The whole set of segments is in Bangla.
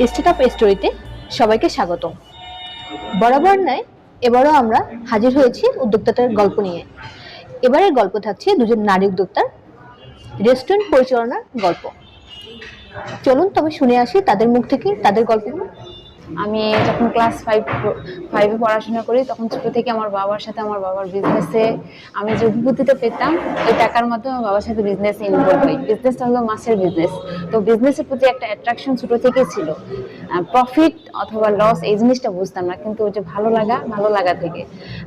স্টার্টআপ স্টোরিতে সবাইকে স্বাগতম। বরাবর নয়, এবারও আমরা হাজির হয়েছি উদ্যোক্তাদের গল্প নিয়ে। এবারের গল্প থাকছে দুজন নারী উদ্যোক্তার রেস্টুরেন্ট পরিচালনার গল্প। চলুন তবে শুনে আসি তাদের মুখ থেকে তাদের গল্পগুলো। আমি যখন ক্লাস ফাইভে পড়াশোনা করি তখন ছোট থেকে আমার বাবার সাথে আমার বাবার বিজনেসে আমি যে অভিভূতিটা পেতাম ওই টাকার মাধ্যমে আমার বাবার সাথে বিজনেসে ইনভলভ হই। বিজনেসটা হলো মাছের বিজনেস। তো বিজনেসের প্রতি একটা অ্যাট্রাকশন ছোট থেকেই ছিল। প্রফিট অথবা লস এই জিনিসটা বুঝতাম না, কিন্তু ওই যে ভালো লাগা থেকে।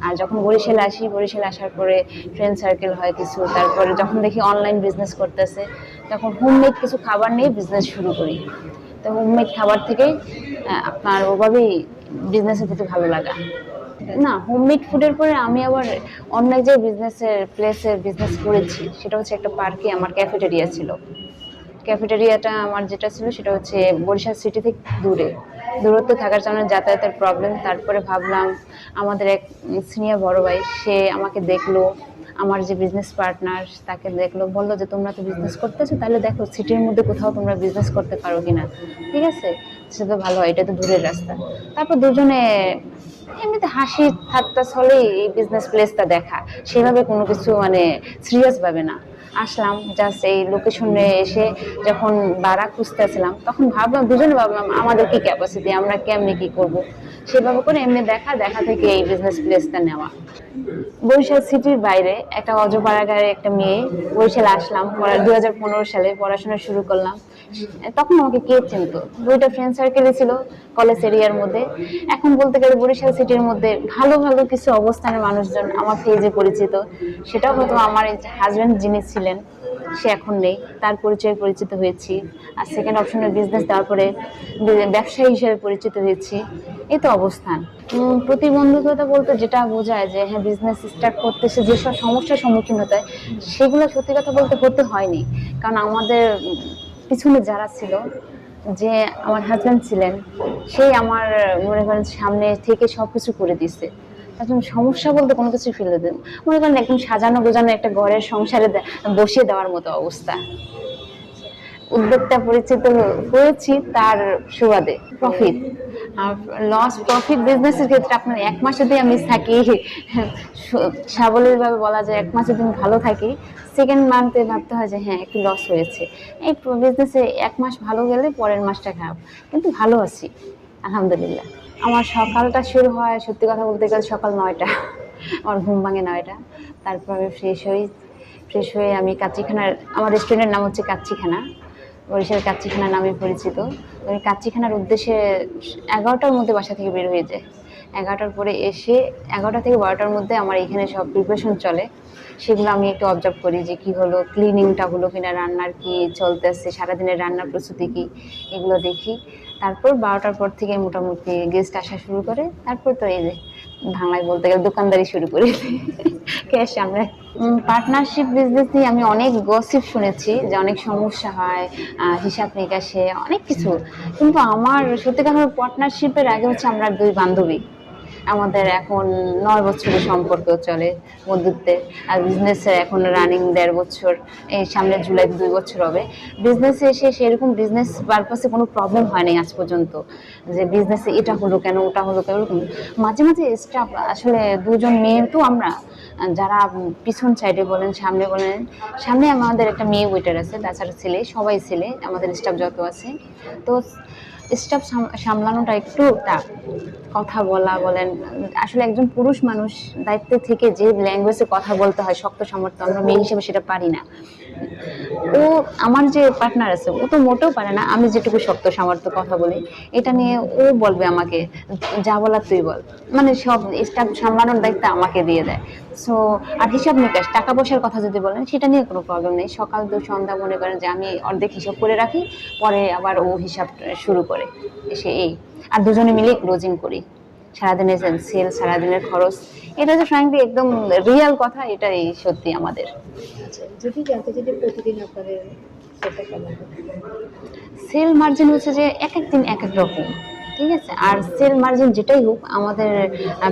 আর যখন বরিশালে আসি, বরিশালে আসার পরে ফ্রেন্ড সার্কেল হয় কিছু, তারপরে যখন দেখি অনলাইন বিজনেস করতেছে তখন হোমমেড কিছু খাবার নিয়ে বিজনেস শুরু করি। তো হোমমেড খাবার থেকে আপনার ওভাবেই বিজনেসের প্রতি ভালো লাগা। না, হোমমেড ফুডের পরে আমি আবার অন্য যে প্লেসের বিজনেস করেছি সেটা হচ্ছে একটা পার্কে আমার ক্যাফেটেরিয়া ছিল। ক্যাফেটেরিয়াটা আমার যেটা ছিল সেটা হচ্ছে বরিশাল সিটি থেকে দূরত্ব থাকার কারণে যাতায়াতের প্রবলেম। তারপরে ভাবলাম আমাদের এক সিনিয়র বড় ভাই, সে আমাকে দেখলো, আমার যে বিজনেস পার্টনার তাকে দেখলো, বললো যে তোমরা তো বিজনেস করতেছো, তাহলে দেখো সিটির মধ্যে কোথাও তোমরা বিজনেস করতে পারো কিনা। ঠিক আছে, সে তো ভালো হয়, এটা তো দূরের রাস্তা। তারপর দুজনে এমনিতে হাসি ঠাট্টা চলেই এই বিজনেস প্লেসটা দেখা, সেভাবে কোনো কিছু মানে সিরিয়াস ভাবে না। আসলাম জাস্ট এই লোকেশনে এসে যখন ভাড়া খুঁজতেছিলাম তখন দুজনে ভাবলাম আমাদের কি ক্যাপাসিটি, আমরা কেমনি কি করব, সেভাবে করে এমনি দেখা থেকে এই বিজনেস প্লেসটা নেওয়া। বরিশাল সিটির বাইরে একটা অজপাড়াগাঁয়ের একটা মেয়ে, বরিশালে আসলাম 2015 সালে পড়াশোনা শুরু করলাম। তখন আমাকে কে চিনতো? দুইটা ফ্রেন্ড সার্কেলই ছিল কলেজ এরিয়ার মধ্যে। এখন বলতে গেলে বরিশাল সিটির মধ্যে ভালো কিছু অবস্থানের মানুষজন আমার পেজে পরিচিত। সেটাও হয়তো আমার এই হাজবেন্ড যিনি ছিলেন সে এখন নেই, তার পরিচিত হয়েছি। আর সেকেন্ড অপশনে বিজনেস দেওয়ার পরে ব্যবসায়ী হিসেবে পরিচিত হয়েছি। এই তো অবস্থান। প্রতিবন্ধকতা বলতে যেটা বোঝায় যে হ্যাঁ, বিজনেস স্টার্ট করতে সে যেসব সমস্যার সম্মুখীন হতে হয় সেগুলো সত্যি কথা বলতে হতে হয়নি। কারণ আমাদের পিছনে যারা ছিল, যে আমার হাজব্যান্ড ছিলেন, সেই আমার মনে করেন সামনে থেকে সবকিছু করে দিচ্ছে। এখন সমস্যা বলতে কোনো কিছু ফেলে দেন, মনে করেন একদম সাজানো গোজানো একটা ঘরের সংসারে বসিয়ে দেওয়ার মতো অবস্থা। উদ্যোক্তা পরিচিত হয়েছি তার সুবাদে। প্রফিট আর লস প্রফিট বিজনেসের ক্ষেত্রে আপনার এক মাস যদি আমি থাকি সাবলীল ভাবে বলা যায়, এক মাস যদি আমি ভালো থাকি, সেকেন্ড মান্থে ভাবতে হয় যে হ্যাঁ একটু লস হয়েছে। এই বিজনেসে এক মাস ভালো গেলে পরের মাসটা খারাপ, কিন্তু ভালো আছি আলহামদুলিল্লাহ। আমার সকালটা শুরু হয় সত্যি কথা বলতে গেলে সকাল 9টা। আমার ঘুম ভাঙে 9টা। তারপর আমি ফ্রেশ হয়ে আমি কাচ্চিখানার, আমার রেস্টুরেন্টের নাম হচ্ছে কাচ্চিখানা, বরিশাল কাচ্চিখানা নামে পরিচিত। ওই কাচ্চিখানার উদ্দেশ্যে 11টার মধ্যে বাসা থেকে বের হয়ে যায়। 11টার পরে এসে 11টা থেকে 12টার মধ্যে আমার এখানে সব প্রিপারেশন চলে। সেগুলো আমি একটু অবজার্ভ করি যে কি হলো, ক্লিনিংটা হলো কিনা, রান্নার কি চলতেছে, সারাদিনের রান্নার প্রস্তুতি কি, এগুলো দেখি। তারপর 12টার পর থেকে মোটামুটি গেস্ট আসা শুরু করে। তারপর তো এই যে বাংলায় বলতে গেলে দোকানদারি শুরু করি ক্যাশ সামনে। পার্টনারশিপ বিজনেস নিয়ে আমি অনেক গসিপ শুনেছি যে অনেক সমস্যা হয় হিসাব নিকাশে, অনেক কিছু। কিন্তু আমার সত্যি কথা, পার্টনারশিপের আগে হচ্ছে আমরা দুই বান্ধবী, আমাদের এখন 9 বছরের সম্পর্ক চলে বন্ধুত্বে। আর বিজনেসে এখন রানিং 1.5 বছর, এই সামনে জুলাই 2 বছর হবে। বিজনেসে এসে সেরকম বিজনেস পারপাসে কোনো প্রবলেম হয়নি আজ পর্যন্ত, যে বিজনেসে এটা হলো কেন ওটা হলো কেন। মাঝে স্টাফ আসলে দুজন মেয়ে তো আমরা, যারা পিছন সাইডে বলেন সামনে বলেন, সামনে আমাদের একটা মেয়ে ওয়েটার আছে, তাছাড়া ছেলে, সবাই ছেলে আমাদের স্টাফ যত আছে। তো স্টাফ সামলানোটা একটু টাফ। কথা বলা বলেন, আসলে একজন পুরুষ মানুষ দায়িত্বে থেকে যে ল্যাঙ্গুয়েজে কথা বলতে হয় শক্ত সামর্থ্য, আমরা মেয়ে হিসেবে সেটা পারি না। ও আমার যে পার্টনার আছে ও তো মোটেও পারে না, আমি যেটুকু শক্ত সামর্থ্য কথা বলি এটা নিয়ে ও বলবে আমাকে যা বলার তুই বল, মানে সব স্টাফ সামলানোর দায়িত্ব আমাকে দিয়ে দেয়। সো আর হিসাব নিকাশ টাকা পয়সার কথা যদি বলেন সেটা নিয়ে কোনো প্রবলেম নেই। সকাল তো সন্ধ্যা মনে করেন যে আমি অর্ধেক হিসাব করে রাখি, পরে আবার ও হিসাব শুরু করে এসে এই, আর দুজনে মিলে ক্লোজিং করি। সারাদিনের সেল, সারাদিনের খরচ, এটা যে ফ্র্যাঙ্কলি একদম রিয়াল কথা, এটাই সত্যি আমাদের। যদি জানতে চাই যে প্রতিদিন আপনাদের সেটা কেমন? সেল মার্জিন হচ্ছে যে এক এক দিন এক এক রকম। ঠিক আছে। আর সেল মার্জিন যেটাই হোক, আমাদের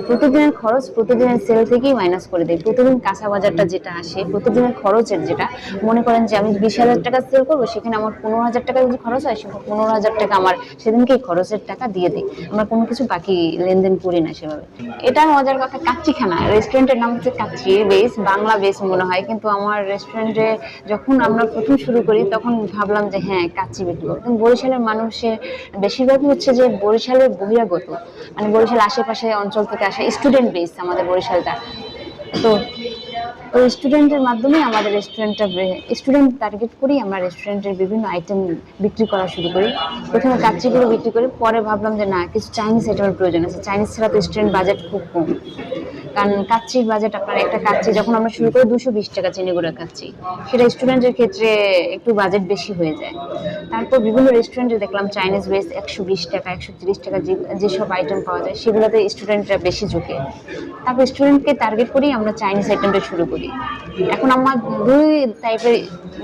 প্রতিদিনের খরচ প্রতিদিনের সেল থেকেই মাইনাস করে দেয়। প্রতিদিন কাঁচা বাজারটা যেটা আসে, প্রতিদিনের খরচের যেটা, মনে করেন যে আমি 20,000 টাকা সেল করবো, সেখানে আমার 15,000 টাকা যদি খরচ হয়, সেখানে 15,000 টাকা আমার সেদিনকেই খরচের টাকা দিয়ে দিই। আমরা কোনো কিছু বাকি লেনদেন করি না সেভাবে। এটা মজার কথা, কাচ্চিখানা রেস্টুরেন্টের নাম হচ্ছে কাচ্চি বেস, বাংলা বেস মনে হয়, কিন্তু আমার রেস্টুরেন্টে যখন আমরা প্রথম শুরু করি তখন ভাবলাম যে হ্যাঁ কাচ্চি বিক্রি করবো। কিন্তু বরিশালের মানুষের বেশিরভাগই হচ্ছে যে বরিশালের বহিরাগত, মানে বরিশাল আশেপাশে অঞ্চল থেকে আসা স্টুডেন্ট বেস আমাদের বরিশালটা। তো ওই স্টুডেন্টের মাধ্যমে আমাদের রেস্টুরেন্টটা, স্টুডেন্ট টার্গেট করি আমরা রেস্টুরেন্টের বিভিন্ন আইটেম বিক্রি করা শুরু করি। প্রথমে কাচ্চিগুলো বিক্রি করি, পরে ভাবলাম যে না, কিছু চাইনিজ আইটেমের প্রয়োজন আছে। চাইনিজ ছাড়া তো স্টুডেন্ট বাজেট খুব কম, কারণ কাচ্চির বাজেট আপনার একটা কাচ্চি যখন আমরা শুরু করি 220 টাকা চিনি গুঁড়া কাচ্চি, সেটা স্টুডেন্টের ক্ষেত্রে একটু বাজেট বেশি হয়ে যায়। তারপর বিভিন্ন রেস্টুরেন্টে দেখলাম চাইনিজ বেস 120 টাকা 130 টাকা যেসব আইটেম পাওয়া যায় সেগুলোতে স্টুডেন্টরা বেশি ঝুঁকে। তারপর স্টুডেন্টকে টার্গেট করি আমরা চাইনিজ আইটেমটা শুরু করি। এখন আমার দুই টাইপের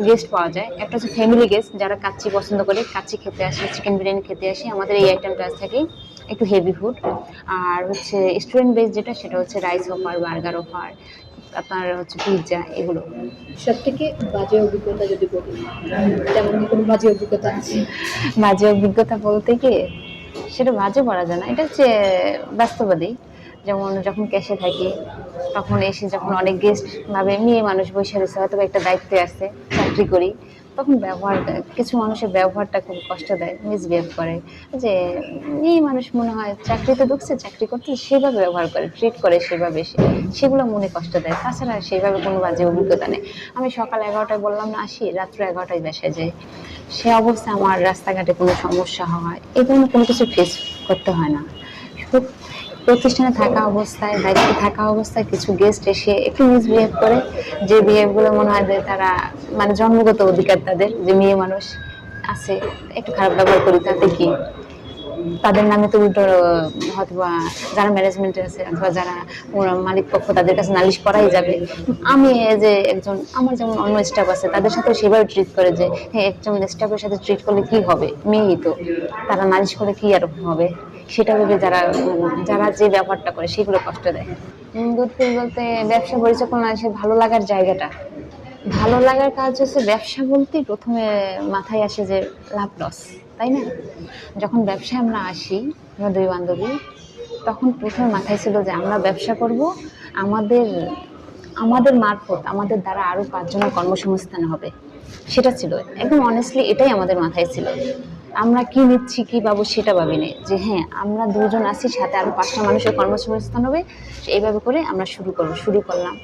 গেস্ট পাওয়া যায়, একটা হচ্ছে ফ্যামিলি গেস্ট যারা কাচ্চি পছন্দ করে, কাচ্চি খেতে আসে, চিকেন বিরিয়ানি খেতে আসে, আমাদের এই আইটেমটা থাকে একটু হেভি ফুড। আর হচ্ছে স্টুডেন্ট বেস যেটা, সেটা হচ্ছে রাইস অফার, বার্গার অফার, আপনার হচ্ছে পিৎজা, এগুলো। সব থেকে বাজে অভিজ্ঞতা যদি বলি, তেমন কি কোনো বাজে অভিজ্ঞতা আছে? বাজে অভিজ্ঞতা বলতে কি, সেটা বাজে বলা যায় না, এটা হচ্ছে বাস্তববাদী। যেমন যখন ক্যাশে থাকি তখন এসে যখন অনেক গেস্ট ভাবে মেয়ে মানুষ বসে রয়েছে, হয়তো একটা দায়িত্বে আছে, চাকরি করি, তখন ব্যবহার কিছু মানুষের ব্যবহারটা খুব কষ্ট দেয়, মিসবিহেভ করে। যে মেয়ে মানুষ মনে হয় চাকরিতে ঢুকছে, চাকরি করতে, সেভাবে ব্যবহার করে, ট্রিট করে সেভাবে, সেগুলো মনে কষ্ট দেয়। তাছাড়া সেইভাবে কোনো বাজে অভিজ্ঞতা নেই। আমি সকাল 11টায় বললাম না আসি, রাত্র 11টায় বাসায় যাই, সে অবস্থায় আমার রাস্তাঘাটে কোনো সমস্যা হয় এই ধরনের কোনো কিছু ফেস করতে হয় না। শুধু প্রতিষ্ঠানে থাকা অবস্থায়, দায়িত্বে থাকা অবস্থায় কিছু গেস্ট এসে একটু মিসবিহেভ করে, যে বিহেভগুলো মনে হয় যে তারা মানে জন্মগত অধিকার তাদের, যে মেয়ে মানুষ আছে একটু খারাপ ব্যবহার করি, তাতে কি তাদের নামে তো উল্টো হয়তো যারা ম্যানেজমেন্টে আছে অথবা যারা মালিক পক্ষ, তাদের কাছে নালিশ করাই যাবে। আমি যে একজন, আমার যেমন অন্য স্টাফ আছে তাদের সাথে সেভাবে ট্রিট করে, যে হ্যাঁ একজন স্টাফের সাথে ট্রিট করলে কি হবে, মেয়েই তো, তারা নালিশ করে কি আর হবে, সেটা ভেবে যারা যারা যে ব্যবহারটা করে সেগুলো কষ্ট দেয়। দূরত্ব বলতে ব্যবসা পরিচালনা সে ভালো লাগার জায়গাটা, ভালো লাগার কাজ হচ্ছে ব্যবসা বলতে প্রথমে মাথায় আসে যে লাভ লস, তাই না? যখন ব্যবসায় আমরা আসি, আমরা দুই বান্ধবী, তখন প্রথমে মাথায় ছিল যে আমরা ব্যবসা করব, আমাদের আমাদের মারফত, আমাদের দ্বারা আরো 5 জনের কর্মসংস্থান হবে, সেটা ছিল একদম অনেস্টলি, এটাই আমাদের মাথায় ছিল। আমরা কি নিচ্ছি কি পাবো সেটা ভাবিনি, যে হ্যাঁ আমরা 2 জন আছি, সাথে আরো 5টা মানুষের কর্মসংস্থান হবে, এইভাবে করে আমরা শুরু করলাম।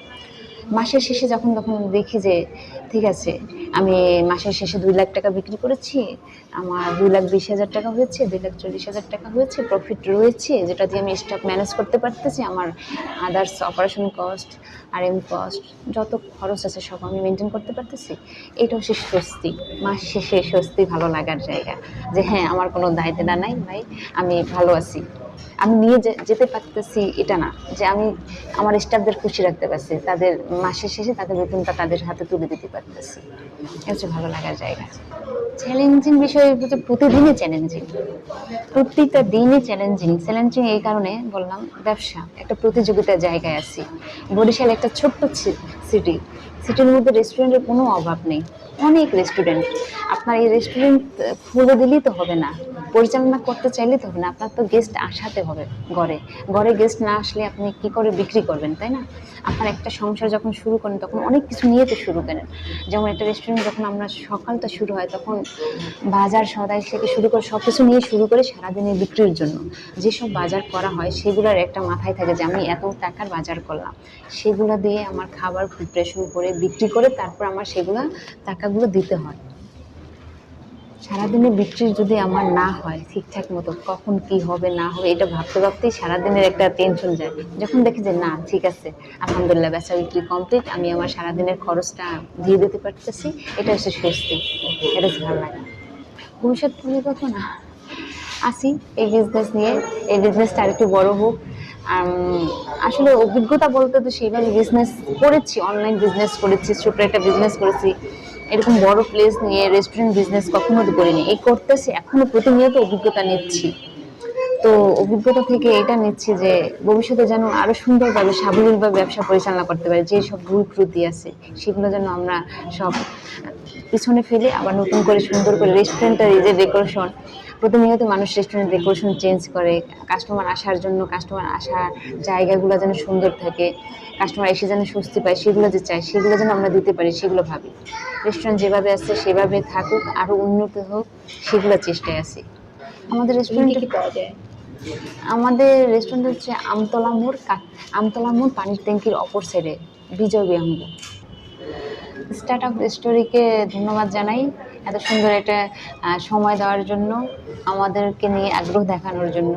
মাসের শেষে যখন তখন দেখি যে ঠিক আছে, আমি মাসের শেষে 2 লাখ টাকা বিক্রি করেছি, আমার 2,20,000 টাকা হয়েছে, 2,40,000 টাকা হয়েছে, প্রফিট রয়েছে, যেটা দিয়ে আমি স্টাফ ম্যানেজ করতে পারতেছি, আমার others operation cost R M cost যত খরচ আছে সব আমি মেনটেন করতে পারতেছি। এটা হচ্ছে স্বস্তি, মাস শেষে স্বস্তি, ভালো লাগার জায়গা, যে হ্যাঁ আমার কোনো দায়িত্ব নাই ভাই, আমি ভালো আছি, আমি নিয়ে যেতে পারতেছি, এটা না যে আমি আমার স্টাফদের খুশি রাখতে পারছি, তাদের মাসের শেষে তাদের বেতনটা তাদের হাতে তুলে দিতে পারতেছি, এটা হচ্ছে ভালো লাগার জায়গা। চ্যালেঞ্জিং বিষয় হচ্ছে প্রতিদিনই চ্যালেঞ্জিং, প্রত্যেকটা দিনই চ্যালেঞ্জিং এই কারণে বললাম, ব্যবসা একটা প্রতিযোগিতার জায়গায় আছি। বরিশাল একটা ছোট্ট সিটির মধ্যে রেস্টুরেন্টের কোনো অভাব নেই, অনেক রেস্টুরেন্ট। আপনার এই রেস্টুরেন্ট খুলে দিলেই তো হবে না, পরিচালনা করতে চাইলে তো হবে না, আপনার তো গেস্ট আসাতে হবে। ঘরে গেস্ট না আসলে আপনি কি করে বিক্রি করবেন, তাই না? আপনার একটা সংসার যখন শুরু করেন তখন অনেক কিছু নিয়ে তো শুরু করেন। যেমন একটা রেস্টুরেন্ট যখন আমরা সকালটা শুরু হয়, তখন বাজার সদাই থেকে শুরু করে সব কিছু নিয়ে শুরু করে সারাদিনের বিক্রির জন্য যেসব বাজার করা হয়, সেগুলোর একটা মাথায় থাকে যে আমি এত টাকার বাজার করলাম, সেগুলো দিয়ে আমার খাবার প্রিপারেশন করে বিক্রি করে তারপর আমার সেগুলো টাকাগুলো দিতে হয়। সারাদিনের বিক্রি যদি আমার না হয় ঠিকঠাক মতো, কখন কি হবে না হবে এটা ভাবতে ভাবতেই সারাদিনের একটা টেনশন যায়। যখন দেখি যে না ঠিক আছে, আলহামদুলিল্লাহ বেচা বিক্রি কমপ্লিট, আমি আমার সারাদিনের খরচটা দিয়ে দিতে পারতেছি, এটা হচ্ছে স্বস্তি, এটা হচ্ছে ভালো লাগে। ভবিষ্যৎ পরিকল্পনা আসি এই বিজনেস নিয়ে, এই বিজনেসটা আরেকটু বড় হোক। আসলে অভিজ্ঞতা বলতে তো সেইভাবে বিজনেস করেছি, অনলাইন বিজনেস করেছি, ছোট একটা বিজনেস করেছি, এরকম বড় প্লেস নিয়ে রেস্টুরেন্ট বিজনেস কখনো তো করিনি, এই করতেছি, এখনো প্রতিনিয়ত অভিজ্ঞতা নিচ্ছি। তো অভিজ্ঞতা থেকে এটা নিচ্ছি যে ভবিষ্যতে যেন আরো সুন্দরভাবে সাবলীলভাবে ব্যবসা পরিচালনা করতে পারি, যে সব ভুল ত্রুটি আছে সেগুলো যেন আমরা সব পিছনে ফেলে আবার নতুন করে সুন্দর করে রেস্টুরেন্টের এই যে ডেকোরেশন, প্রতিনিয়ত মানুষ রেস্টুরেন্ট ডেকোরেশন চেঞ্জ করে, কাস্টমার আসার জন্য কাস্টমার আসার জায়গাগুলো যেন সুন্দর থাকে, কাস্টমার এসে যেন স্বস্তি পায়, সেগুলো যে চাই সেগুলো যেন আমরা দিতে পারি, সেগুলো ভাবি। রেস্টুরেন্ট যেভাবে আছে সেভাবে থাকুক, আরো উন্নত হোক, সেগুলো চেষ্টায় আছি। আমাদের কি রেস্টুরেন্টে কি পাওয়া যায়? আমাদের রেস্টুরেন্ট হচ্ছে আমতলা মোড় পানির ট্যাঙ্কির অপর সাইডে, বিজয় বিহাঙ্গ। স্টার্ট আপ স্টোরিকে ধন্যবাদ জানাই এত সুন্দর একটা সময় দেওয়ার জন্য, আমাদেরকে নিয়ে আগ্রহ দেখানোর জন্য।